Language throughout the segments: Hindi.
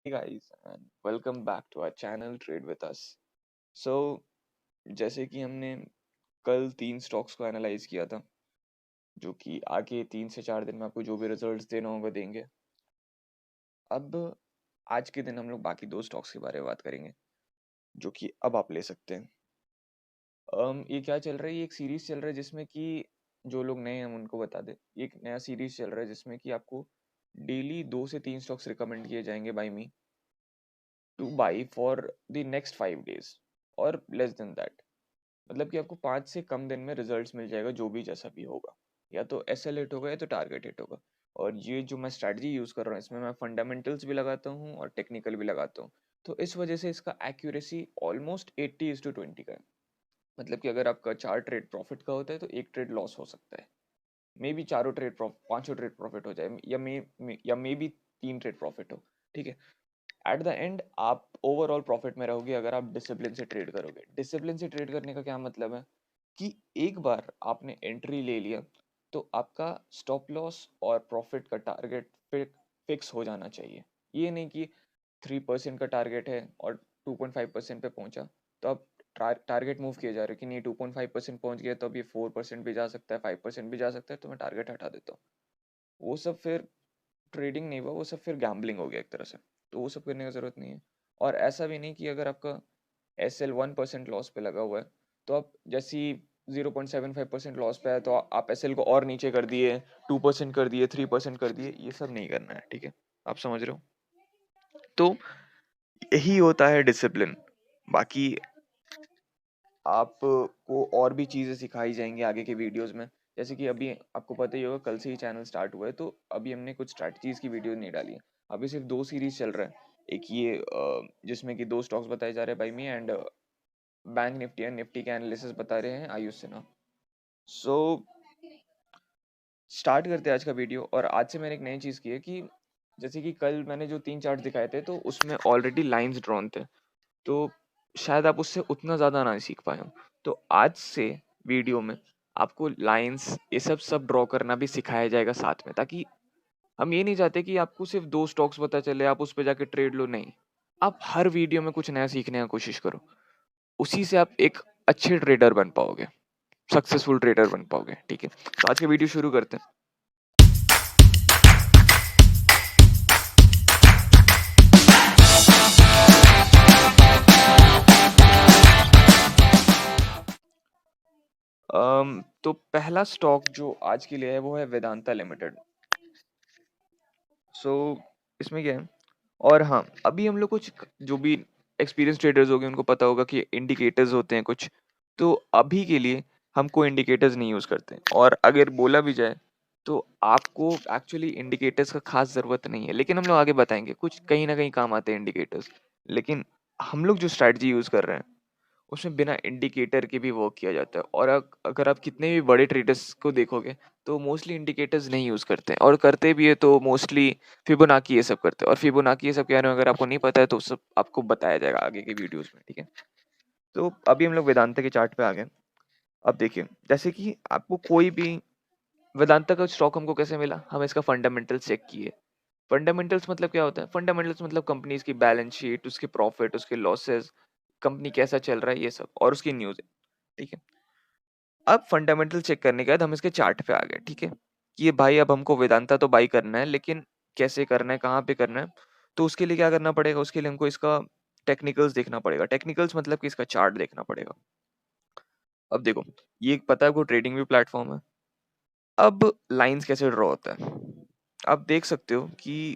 Hey guys and welcome back to our channel Trade with us. So जैसे कि हमने कल 3 स्टॉक्स को एनालाइज किया था जो कि आगे 3 से 4 दिन में आपको जो भी रिजल्ट्स देना होगा देंगे। अब आज के दिन हम लोग बाकी 2 स्टॉक्स के बारे में बात करेंगे जो कि अब आप ले सकते हैं। ये क्या चल रहा है, ये एक सीरीज चल रहा है जिसमें कि जो लोग नए हैं हम उनको बता दें, ये एक नया सीरीज चल रहा है जिसमें कि आपको डेली 2 से 3 स्टॉक्स रिकमेंड किए जाएंगे by me to buy for the next 5 days और लेस देन दैट। मतलब कि आपको 5 से कम दिन में रिजल्ट्स मिल जाएगा जो भी जैसा भी होगा, या तो SL हिट होगा या तो टारगेट हिट होगा। और ये जो मैं स्ट्रैटेजी यूज़ कर रहा हूँ इसमें मैं फंडामेंटल्स भी लगाता हूँ और टेक्निकल भी लगाता हूँ। तो इस वजह से इसका एक्यूरेसी ऑलमोस्ट 80:20 का है। मतलब कि अगर आपका 4 ट्रेड प्रॉफिट का होता है तो 1 ट्रेड लॉस हो सकता है। May be 4 trade profit, 5 trade profit हो जाए, या मे बी 3 ट्रेड प्रॉफिट हो। ठीक है, एट द एंड आप ओवरऑल प्रॉफिट में रहोगे अगर आप डिसिप्लिन से ट्रेड करोगे। डिसिप्लिन से ट्रेड करने का क्या मतलब है कि एक बार आपने एंट्री ले लिया तो आपका स्टॉप लॉस और प्रॉफिट का टारगेट फिक्स हो जाना चाहिए। ये नहीं कि 3% का टारगेट है और 2.5% पे पहुंचा तो आप टारगेट मूव किए जा रहे हो कि नहीं 2.5% पहुंच गया तो अब ये 4% भी जा सकता है, 5% भी जा सकता है, तो मैं टारगेट हटा देता हूँ। वो सब फिर ट्रेडिंग नहीं हुआ, वो सब फिर गैम्बलिंग हो गया एक तरह से। तो वो सब करने का ज़रूरत नहीं है। और ऐसा भी नहीं कि अगर आपका SL 1% लॉस पे लगा हुआ है तो आप जैसी 0.75% लॉस पे है तो आप SL को और नीचे कर दिए, 2% कर दिए, 3% कर दिए, ये सब नहीं करना है। ठीक है, आप समझ रहे हो? तो यही होता है डिसिप्लिन। बाकी आपको और भी चीज़ें सिखाई जाएंगी आगे के वीडियोस में। जैसे कि अभी आपको पता ही होगा कल से ही चैनल स्टार्ट हुआ है तो अभी हमने कुछ स्ट्रैटेजीज की वीडियो नहीं डाली है। अभी सिर्फ 2 सीरीज चल रहा है। एक ये जिसमें कि 2 स्टॉक्स बताए जा रहे हैं by me, and bank Nifty and Nifty के एनालिसिस बता रहे हैं आयुष सिन्हा। सो स्टार्ट करते हैं आज का वीडियो। और आज से मैंने एक नई चीज़ की है कि जैसे कि कल मैंने जो 3 चार्ट दिखाए थे तो उसमें ऑलरेडी लाइंस ड्रॉन थे, तो शायद आप उससे उतना ज़्यादा ना सीख पाए हो। तो आज से वीडियो में आपको लाइंस ये सब ड्रॉ करना भी सिखाया जाएगा साथ में, ताकि हम ये नहीं चाहते कि आपको सिर्फ 2 स्टॉक्स पता चले आप उस पर जाके ट्रेड लो। नहीं, आप हर वीडियो में कुछ नया सीखने की कोशिश करो। उसी से आप एक अच्छे ट्रेडर बन पाओगे, सक्सेसफुल ट्रेडर बन पाओगे। ठीक है, तो आज का वीडियो शुरू करते हैं। तो पहला स्टॉक जो आज के लिए है वो है वेदांता लिमिटेड। सो इसमें क्या है, और हाँ अभी हम लोग कुछ जो भी एक्सपीरियंस ट्रेडर्स हो गए उनको पता होगा कि इंडिकेटर्स होते हैं कुछ। तो अभी के लिए हम कोई इंडिकेटर्स नहीं यूज़ करते, और अगर बोला भी जाए तो आपको एक्चुअली इंडिकेटर्स का खास ज़रूरत नहीं है, लेकिन हम लोग आगे बताएंगे कुछ कहीं ना कहीं काम आते हैं इंडिकेटर्स। लेकिन हम लोग जो स्ट्रैटेजी यूज़ कर रहे हैं उसमें बिना इंडिकेटर के भी वर्क किया जाता है। और अगर आप कितने भी बड़े ट्रेडर्स को देखोगे तो मोस्टली इंडिकेटर्स नहीं यूज़ करते हैं, और करते भी है तो मोस्टली फिबोनाची ये सब करते हैं। और फिबोनाची ये सब क्या है, अगर आपको नहीं पता है तो सब आपको बताया जाएगा आगे के वीडियोस में। ठीक है, तो अभी हम लोग वेदांता के चार्ट पे आ गए। अब देखिए, जैसे कि आपको कोई भी वेदांता का स्टॉक हमको कैसे मिला, हम इसका फंडामेंटल्स चेक किए। फंडामेंटल्स मतलब क्या होता है? फंडामेंटल्स मतलब कंपनीज की बैलेंस शीट, उसके प्रॉफिट, उसके लॉसेस, कंपनी कैसा चल रहा है, ये सब, और उसकी न्यूज़। ठीक है, अब फंडामेंटल चेक करने के बाद हम इसके चार्ट पे आ गए। ठीक है, कि ये भाई अब हमको वेदांता तो बाई करना है, लेकिन कैसे करना है, कहाँ पे करना है। तो उसके लिए क्या करना पड़ेगा, उसके लिए हमको इसका टेक्निकल्स देखना पड़ेगा। टेक्निकल्स मतलब कि इसका चार्ट देखना पड़ेगा। अब देखो, ये पता है आपको ट्रेडिंग भी प्लेटफॉर्म है। अब लाइंस कैसे ड्रॉ होता है, आप देख सकते हो कि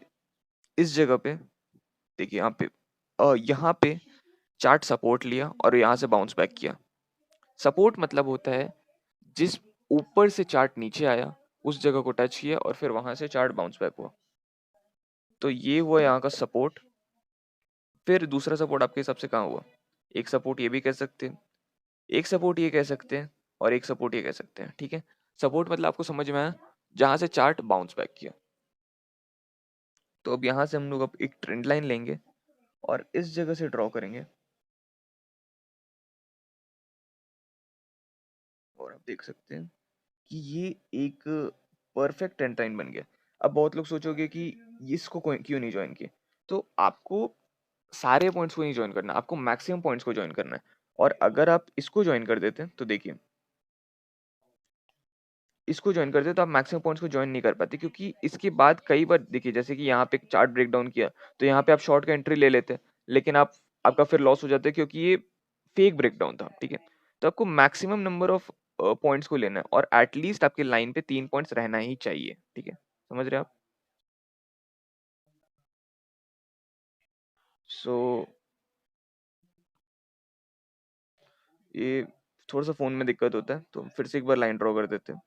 इस जगह पे देखिए, यहाँ पे चार्ट सपोर्ट लिया और यहाँ से बाउंस बैक किया। सपोर्ट मतलब होता है जिस ऊपर से चार्ट नीचे आया उस जगह को टच किया और फिर वहां से चार्ट बाउंस बैक हुआ। तो ये हुआ यहाँ का सपोर्ट। फिर दूसरा सपोर्ट आपके हिसाब से कहाँ हुआ? एक सपोर्ट ये भी कह सकते हैं, एक सपोर्ट ये कह सकते हैं, और एक सपोर्ट ये कह सकते हैं। ठीक है, सपोर्ट मतलब आपको समझ में आया, जहां से चार्ट बाउंस बैक किया। तो अब यहाँ से हम लोग अब एक ट्रेंड लाइन लेंगे और इस जगह से ड्रॉ करेंगे, और आप देख सकते हैं कि ये एक परफेक्ट ट्रेंड लाइन बन गया। अब बहुत लोग सोचोगे कि इसको क्यों नहीं ज्वाइन किए। तो आपको सारे पॉइंट्स को नहीं जॉइन करना, आपको मैक्सिमम पॉइंट्स को जॉइन करना है। और अगर आप इसको जॉइन कर देते हैं तो देखिए, इसको जॉइन करते हैं तो आप मैक्सिमम पॉइंट्स को जॉइन नहीं कर पाते, क्योंकि इसके बाद कई बार देखिए, जैसे कि यहाँ पे चार्ट ब्रेक डाउन किया तो यहाँ पे आप शॉर्ट का एंट्री ले लेते हैं, लेकिन आप आपका फिर लॉस हो जाता है क्योंकि ये फेक ब्रेक डाउन था, ठीक है। तो आपको मैक्सिमम नंबर ऑफ पॉइंट्स को लेना है और एटलीस्ट आपके लाइन पे 3 पॉइंट्स रहना ही चाहिए, ठीक है, समझ रहे हैं आप। सो ये थोड़ा सा फोन में दिक्कत होता है, तो फिर से एक बार लाइन ड्रॉ कर देते हैं।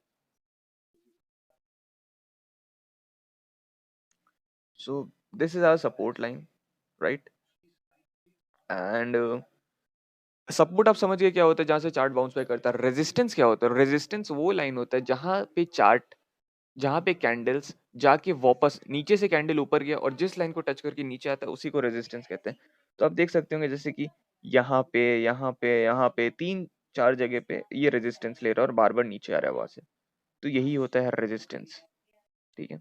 So this is our support line, right. And support आप समझ गए क्या होता है, जहां से चार्ट बाउंस बैक करता है। रेजिस्टेंस क्या होता है? रेजिस्टेंस वो लाइन होता है जहां पे कैंडल्स जाके वापस नीचे से कैंडल ऊपर गया और जिस लाइन को टच करके नीचे आता है उसी को रेजिस्टेंस कहते हैं। तो आप देख सकते होंगे जैसे कि यहाँ पे 3-4 जगह पे ये रेजिस्टेंस ले रहा है और बार बार नीचे आ रहा है वहां से। तो यही होता है रेजिस्टेंस, ठीक है।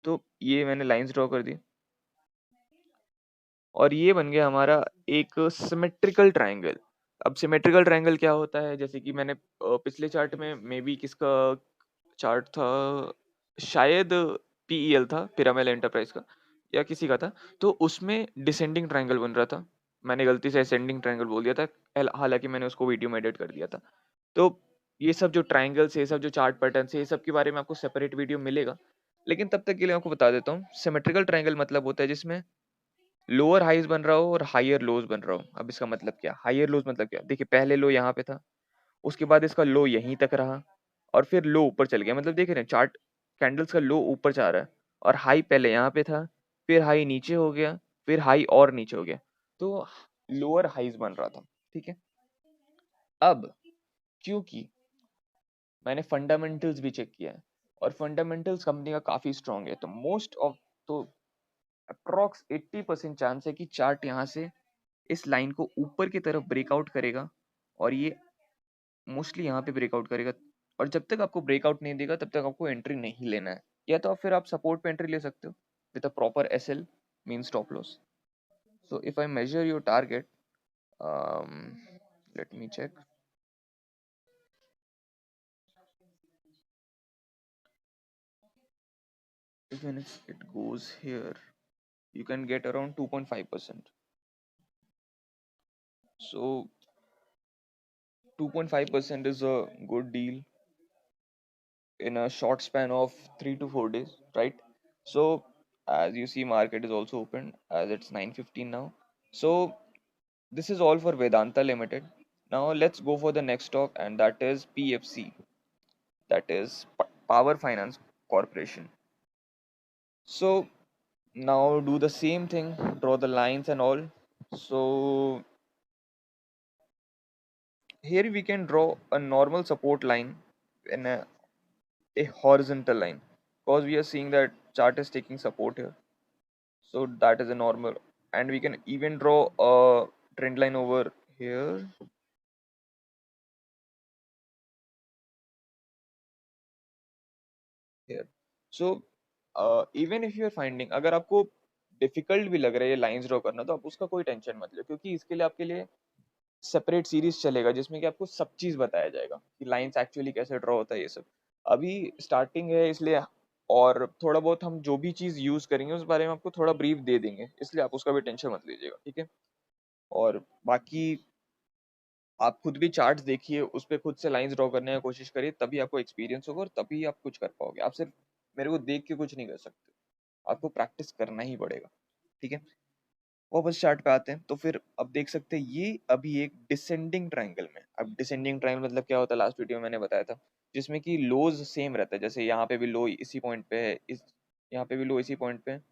तो ये मैंने लाइंस ड्रॉ कर दी और ये बन गया हमारा एक सिमेट्रिकल ट्रायंगल। अब सिमेट्रिकल ट्रायंगल क्या होता है, जैसे कि मैंने पिछले चार्ट में मे बी किसका चार्ट था, शायद पीईएल था, पिरामिड एंटरप्राइज का, या किसी का था। तो उसमें डिसेंडिंग ट्रायंगल बन रहा था, मैंने गलती से असेंडिंग ट्रायंगल बोल दिया था, हालांकि मैंने उसको वीडियो में एडिट कर दिया था। तो ये सब जो ट्रायंगल्स है, ये सब जो चार्ट पैटर्न है, ये सब के बारे में आपको सेपरेट वीडियो मिलेगा। लेकिन तब तक के लिए आपको बता देता हूँ, सिमेट्रिकल ट्रायंगल मतलब होता है जिसमें लोअर हाईज बन रहा हो और हायर लोज बन रहा हो। अब इसका मतलब क्या, हायर लोज मतलब क्या, देखिए पहले लो यहाँ पे था, उसके बाद इसका लो यहीं तक रहा और फिर लो ऊपर चल गया। मतलब देख रहे हैं चार्ट, कैंडल्स का लो ऊपर जा रहा है और हाई पहले यहाँ पे था, फिर हाई नीचे हो गया, फिर हाई और नीचे हो गया। तो लोअर हाईज बन रहा था, ठीक है। अब क्योंकि मैंने फंडामेंटल्स भी चेक किया है और फंडामेंटल्स कंपनी का काफी स्ट्रांग है, तो मोस्ट ऑफ, तो अप्रॉक्स 80% चांस है कि चार्ट यहाँ से इस लाइन को ऊपर की तरफ ब्रेकआउट करेगा और ये मोस्टली यहाँ पे ब्रेकआउट करेगा। और जब तक आपको ब्रेकआउट नहीं देगा तब तक आपको एंट्री नहीं लेना है, या तो फिर आप सपोर्ट पे एंट्री ले सकते हो with a proper SL mean stop loss. So if I measure your target, let me check, even if it goes here you can get around 2.5%. So 2.5% is a good deal in a short span of 3 to 4 days, right? So as you see, market is also open as it's 9:15 now. So this is all for Vedanta Limited. Now let's go for the next stock, and that is PFC, that is Power Finance Corporation. So now do the same thing, draw the lines and all. So here we can draw a normal support line in a horizontal line, because we are seeing that chart is taking support here. So that is a normal, and we can even draw a trend line over here. Here. So even if you are finding, अगर आपको डिफिकल्ट भी लग रहा है ये लाइंस ड्रॉ करना, तो आप उसका कोई टेंशन मत लो, क्योंकि इसके लिए आपके लिए सेपरेट सीरीज चलेगा जिसमें कि आपको सब चीज बताया जाएगा कि लाइंस एक्चुअली कैसे ड्रॉ होता है, ये सब। अभी स्टार्टिंग है इसलिए, और थोड़ा बहुत हम जो भी चीज यूज करेंगे उस बारे में आपको थोड़ा ब्रीफ दे देंगे, इसलिए आप उसका भी टेंशन मत लीजिएगा, ठीक है। और बाकी आप खुद भी चार्ट्स देखिए, उस पर खुद से लाइंस ड्रॉ करने की कोशिश करिए, तभी आपको एक्सपीरियंस होगा और तभी आप कुछ कर पाओगे। आप सिर्फ मेरे को देख के कुछ नहीं कर सकते, आपको प्रैक्टिस करना ही पड़ेगा, ठीक है। वापस चार्ट पे आते हैं, तो फिर अब देख सकते हैं ये अभी एक डिसेंडिंग ट्रायंगल में। अब डिसेंडिंग ट्रायंगल मतलब क्या होता है, लास्ट वीडियो में मैंने बताया था, जिसमें कि लोज सेम रहता है। जैसे यहाँ पे भी लो इसी पॉइंट पे है, इस यहाँ पे भी लो इसी पॉइंट पे है,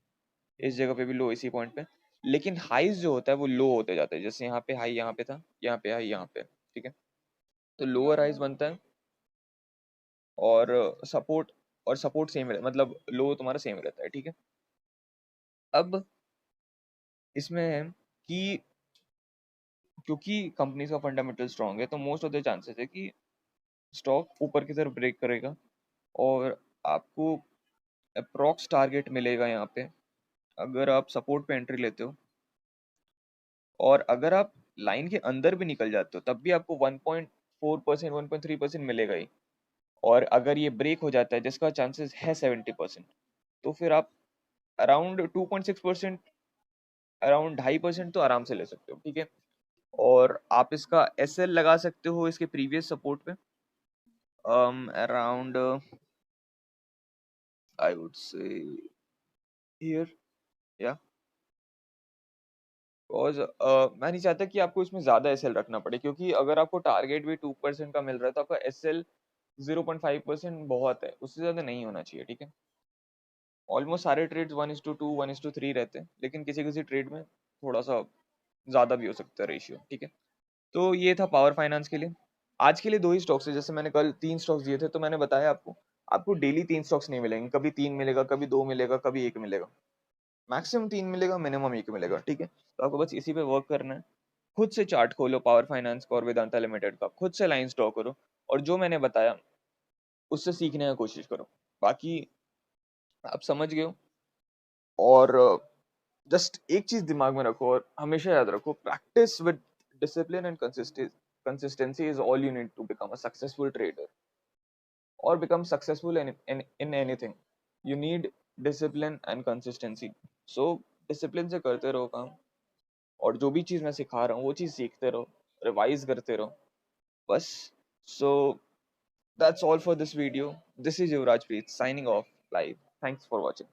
इस जगह पे भी लो इसी पॉइंट पे, लेकिन हाइज जो होता है वो लो होते जाता है। जैसे यहाँ पे हाई यहाँ पे था, यहाँ पे हाई यहाँ पे, ठीक है। तो लोअर हाइज बनता है और सपोर्ट, और सपोर्ट सेम रहता है, मतलब लो तुम्हारा सेम रहता है, ठीक है। अब इसमें है कि क्योंकि कंपनी का फंडामेंटल स्ट्रांग है, तो मोस्ट ऑफ द चांसेस है कि स्टॉक ऊपर की तरफ ब्रेक करेगा और आपको अप्रॉक्स टारगेट मिलेगा यहाँ पे अगर आप सपोर्ट पे एंट्री लेते हो, और अगर आप लाइन के अंदर भी निकल जाते हो तब भी आपको 1.4% 1.3% मिलेगा ही। और अगर ये ब्रेक हो जाता है जिसका चांसेस है 70%, तो फिर आप अराउंड 2.6%, अराउंड 2.5% तो आराम से ले सकते हो, ठीक है। और आप इसका एस एल लगा सकते हो इसके प्रीवियस सपोर्ट पे, around I would say here, या बिकॉज मैं नहीं चाहता कि आपको इसमें ज्यादा एस एल रखना पड़े, क्योंकि अगर आपको टारगेट भी 2% का मिल रहा है तो आपका एस एल 0.5% बहुत है, उससे ज्यादा नहीं होना चाहिए, ठीक है। ऑलमोस्ट सारे ट्रेड्स 1:2 1:3 रहते हैं, लेकिन किसी किसी ट्रेड में थोड़ा सा ज्यादा भी हो सकता है रेशियो, ठीक है। तो ये था पावर फाइनेंस के लिए। आज के लिए दो ही स्टॉक्स है, जैसे मैंने कल 3 स्टॉक्स दिए थे तो मैंने बताया आपको, आपको डेली 3 स्टॉक्स नहीं मिलेंगे, कभी 3 मिलेगा, कभी 2 मिलेगा, कभी 1 मिलेगा, मैक्सिमम 3 मिलेगा, मिनिमम 1 मिलेगा, ठीक है। तो आपको बस इसी पे वर्क करना है। खुद से चार्ट खोलो पावर फाइनेंस का और वेदांता लिमिटेड का, खुद से लाइन ड्रॉ करो, और जो मैंने बताया उससे सीखने की कोशिश करो। बाकी आप समझ गए हो। और जस्ट एक चीज दिमाग में रखो और हमेशा याद रखो, practice with discipline and consistency is all you need to become a successful trader और become successful in anything. You need discipline and consistency. So discipline से करते रहो काम, और जो भी चीज मैं सिखा रहा हूँ वो चीज सीखते रहो, रिवाइज करते रहो, बस। So that's all for this video. This is Yuvraj Preet signing off live. Thanks for watching.